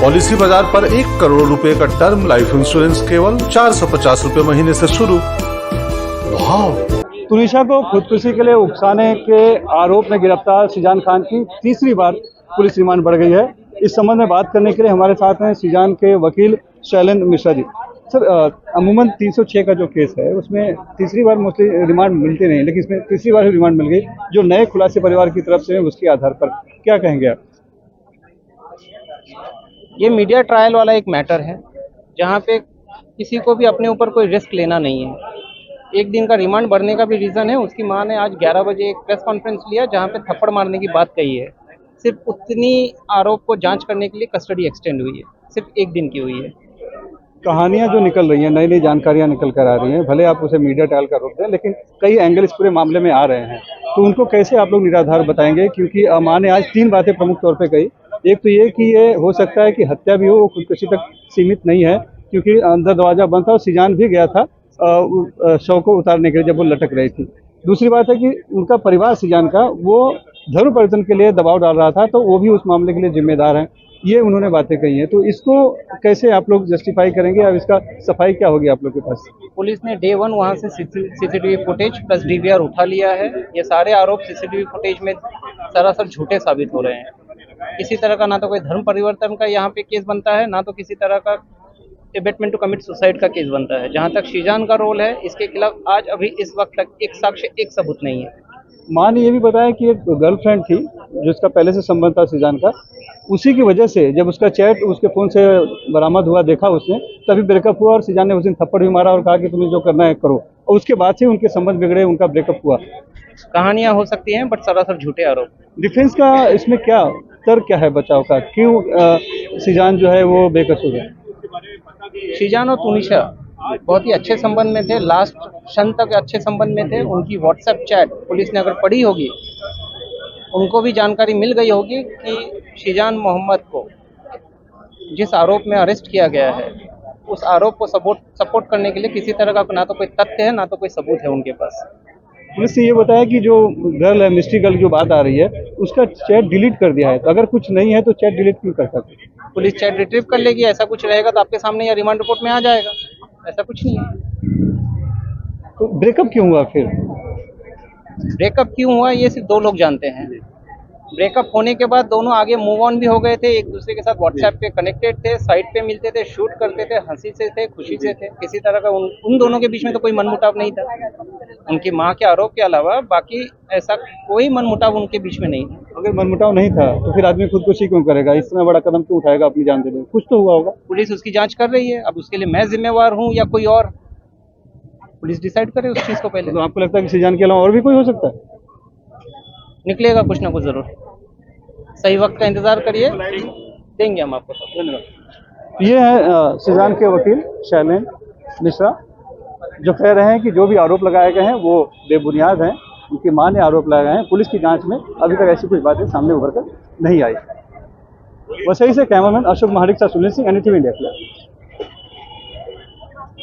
Policy बाजार पर 1 करोड़ रुपए का टर्म लाइफ इंश्योरेंस केवल 450 रुपए महीने से शुरू। वाह! तुनिशा को खुदकुशी के लिए उकसाने के आरोप में गिरफ्तार सीजान खान की तीसरी बार पुलिस रिमांड बढ़ गई है। इस संबंध में बात करने के लिए हमारे साथ हैं सीजान के वकील शैलेंद्र मिश्रा जी। सर, अमूमन 306 का जो केस है उसमें तीसरी बार मोस्टली रिमांड मिलती नहीं, लेकिन इसमें तीसरी बार रिमांड मिल गई जो नए खुलासे परिवार की तरफ से उसके आधार पर, क्या कहेंगे आप? ये मीडिया ट्रायल वाला एक मैटर है जहाँ पे किसी को भी अपने ऊपर कोई रिस्क लेना नहीं है। एक दिन का रिमांड बढ़ने का भी रीज़न है, उसकी मां ने आज 11 बजे एक प्रेस कॉन्फ्रेंस लिया जहाँ पे थप्पड़ मारने की बात कही है। सिर्फ उतनी आरोप को जांच करने के लिए कस्टडी एक्सटेंड हुई है, सिर्फ एक दिन की हुई है। कहानियां जो निकल रही हैं, नई नई जानकारियां निकल कर आ रही हैं, भले आप उसे मीडिया ट्रायल का रूप दें, लेकिन कई एंगल इस पूरे मामले में आ रहे हैं, तो उनको कैसे आप लोग निराधार बताएंगे? क्योंकि मां ने आज 3 बातें प्रमुख तौर पे कही। एक तो ये कि ये हो सकता है कि हत्या भी हो, वो खुदकुशी तक सीमित नहीं है, क्योंकि अंदर दरवाजा बंद था और सीजान भी गया था शव को उतारने के लिए जब वो लटक रही थी। दूसरी बात है कि उनका परिवार सीजान का वो धर्म परिवर्तन के लिए दबाव डाल रहा था, तो वो भी उस मामले के लिए जिम्मेदार हैं। ये उन्होंने बातें कही हैं, तो इसको कैसे आप लोग जस्टिफाई करेंगे? अब इसका सफाई क्या होगी आप लोग के पास? पुलिस ने डे 1 वहाँ से सीसीटीवी फुटेज प्लस डीवीआर उठा लिया है। ये सारे आरोप सीसीटीवी फुटेज में सरासर झूठे साबित हो रहे हैं। किसी तरह का ना तो कोई धर्म परिवर्तन का यहाँ पे केस बनता है, ना तो किसी तरह का एबेटमेंट टू कमिट सुसाइड का केस बनता है। जहाँ तक सीजान का रोल है, इसके खिलाफ आज अभी इस वक्त तक एक साक्ष्य, एक सबूत नहीं है। मां ने ये भी बताया कि एक गर्लफ्रेंड थी जिसका पहले से संबंध था सीजान का, उसी की वजह से जब उसका चैट उसके फ़ोन से बरामद हुआ, देखा उसने, तभी ब्रेकअप हुआ और सीजान ने उस दिन थप्पड़ भी मारा और कहा कि तुम्हें जो करना है करो, और उसके बाद से उनके संबंध बिगड़े, उनका ब्रेकअप हुआ। कहानियां हो सकती हैं, बट सरासर झूठे आरोप। डिफेंस का इसमें क्या तर्क क्या है बचाव का? क्यों सीजान जो है वो बेकसूर है? सीजान और तुनिशा बहुत ही अच्छे संबंध में थे, लास्ट क्षण तक अच्छे संबंध में थे। उनकी व्हाट्सएप चैट पुलिस ने अगर पढ़ी होगी, उनको भी जानकारी मिल गई होगी कि सीजान मोहम्मद को जिस आरोप में अरेस्ट किया गया है, उस आरोप को सपोर्ट करने के लिए किसी तरह का ना तो कोई तथ्य है, ना तो कोई सबूत है उनके पास। पुलिस ने ये बताया कि जो गर्ल है, मिस्ट्री गर्ल जो बात आ रही है, उसका चैट डिलीट कर दिया है, तो अगर कुछ नहीं है तो चैट डिलीट क्यों कर सकते? पुलिस चैट रिट्रीव कर लेगी, ऐसा कुछ रहेगा तो आपके सामने या रिमांड रिपोर्ट में आ जाएगा। ऐसा कुछ नहीं है। तो ब्रेकअप क्यों हुआ फिर? ब्रेकअप क्यों हुआ ये सिर्फ 2 लोग जानते हैं। ब्रेकअप होने के बाद दोनों आगे मूव ऑन भी हो गए थे, एक दूसरे के साथ व्हाट्सएप पे कनेक्टेड थे, साइट पे मिलते थे, शूट करते थे, हंसी से थे, खुशी से थे। किसी तरह का उन दोनों के बीच में तो कोई मनमुटाव नहीं था। उनकी मां के आरोप के अलावा बाकी ऐसा कोई मनमुटाव उनके बीच में नहीं था। अगर मनमुटाव नहीं था तो फिर आदमी खुदकुशी क्यों करेगा? इतना बड़ा कदम क्यों उठाएगा अपनी जान देने? कुछ तो हुआ होगा। पुलिस उसकी जांच कर रही है, अब उसके लिए मैं जिम्मेवार हूँ या कोई और, पुलिस डिसाइड करे उस चीज को पहले। तो आपको लगता है कि सीजान के अलावा और भी कोई हो सकता है? निकलेगा कुछ ना कुछ जरूर। सही वक्त का इंतजार करिए, देंगे हम आपको। धन्यवाद। ये है सीजान के वकील शैलेंद्र मिश्रा, जो कह रहे हैं कि जो भी आरोप लगाए गए हैं वो बेबुनियाद हैं। उनकी मां ने आरोप लगाए हैं। पुलिस की जांच में अभी तक ऐसी कुछ बातें सामने उभर कर नहीं आई। वसई से cameraman Ashok Mahadik, Sunil Singh, NDTV India.